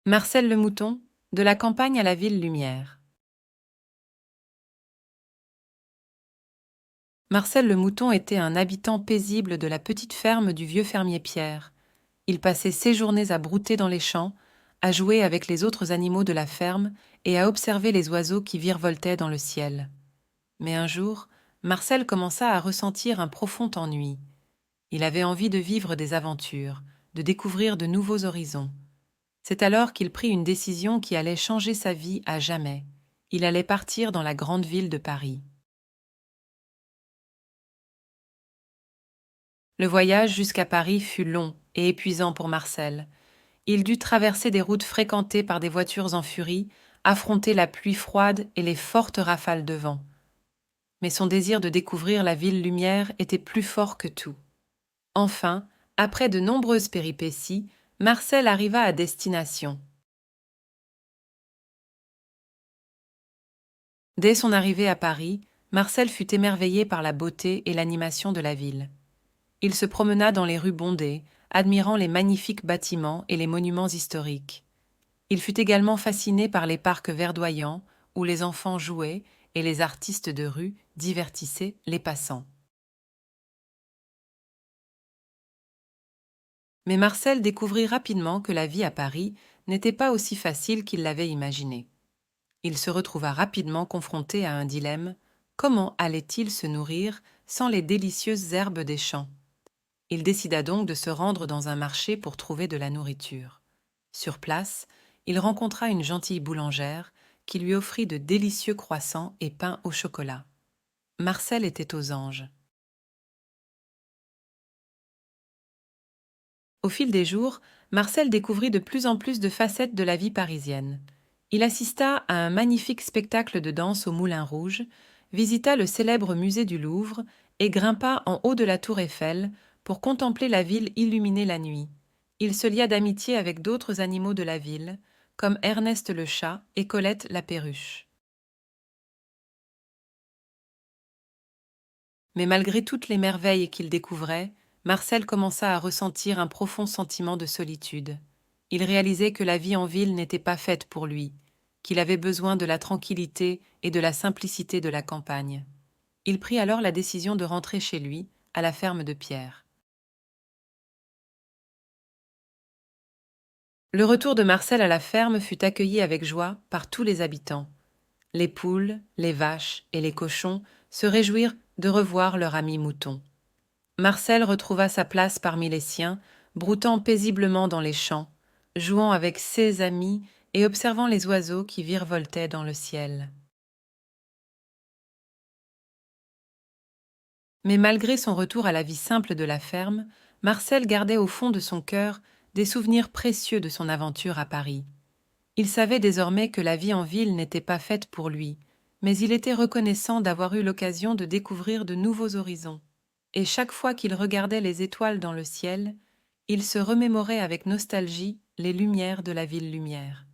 Marcel le Mouton, de la campagne à la ville lumière. Marcel le Mouton était un habitant paisible de la petite ferme du vieux fermier Pierre. Il passait ses journées à brouter dans les champs, à jouer avec les autres animaux de la ferme et à observer les oiseaux qui virevoltaient dans le ciel. Mais un jour, Marcel commença à ressentir un profond ennui. Il avait envie de vivre des aventures, de découvrir de nouveaux horizons. C'est alors qu'il prit une décision qui allait changer sa vie à jamais. Il allait partir dans la grande ville de Paris. Le voyage jusqu'à Paris fut long et épuisant pour Marcel. Il dut traverser des routes fréquentées par des voitures en furie, affronter la pluie froide et les fortes rafales de vent. Mais son désir de découvrir la ville lumière était plus fort que tout. Enfin, après de nombreuses péripéties, Marcel arriva à destination. Dès son arrivée à Paris, Marcel fut émerveillé par la beauté et l'animation de la ville. Il se promena dans les rues bondées, admirant les magnifiques bâtiments et les monuments historiques. Il fut également fasciné par les parcs verdoyants où les enfants jouaient et les artistes de rue divertissaient les passants. Mais Marcel découvrit rapidement que la vie à Paris n'était pas aussi facile qu'il l'avait imaginé. Il se retrouva rapidement confronté à un dilemme: comment allait-il se nourrir sans les délicieuses herbes des champs? Il décida donc de se rendre dans un marché pour trouver de la nourriture. Sur place, il rencontra une gentille boulangère qui lui offrit de délicieux croissants et pain au chocolat. Marcel était aux anges. Au fil des jours, Marcel découvrit de plus en plus de facettes de la vie parisienne. Il assista à un magnifique spectacle de danse au Moulin Rouge, visita le célèbre musée du Louvre et grimpa en haut de la tour Eiffel pour contempler la ville illuminée la nuit. Il se lia d'amitié avec d'autres animaux de la ville, comme Ernest le chat et Colette la perruche. Mais malgré toutes les merveilles qu'il découvrait, Marcel commença à ressentir un profond sentiment de solitude. Il réalisait que la vie en ville n'était pas faite pour lui, qu'il avait besoin de la tranquillité et de la simplicité de la campagne. Il prit alors la décision de rentrer chez lui, à la ferme de Pierre. Le retour de Marcel à la ferme fut accueilli avec joie par tous les habitants. Les poules, les vaches et les cochons se réjouirent de revoir leur ami mouton. Marcel retrouva sa place parmi les siens, broutant paisiblement dans les champs, jouant avec ses amis et observant les oiseaux qui virevoltaient dans le ciel. Mais malgré son retour à la vie simple de la ferme, Marcel gardait au fond de son cœur des souvenirs précieux de son aventure à Paris. Il savait désormais que la vie en ville n'était pas faite pour lui, mais il était reconnaissant d'avoir eu l'occasion de découvrir de nouveaux horizons. Et chaque fois qu'il regardait les étoiles dans le ciel, il se remémorait avec nostalgie les lumières de la ville lumière.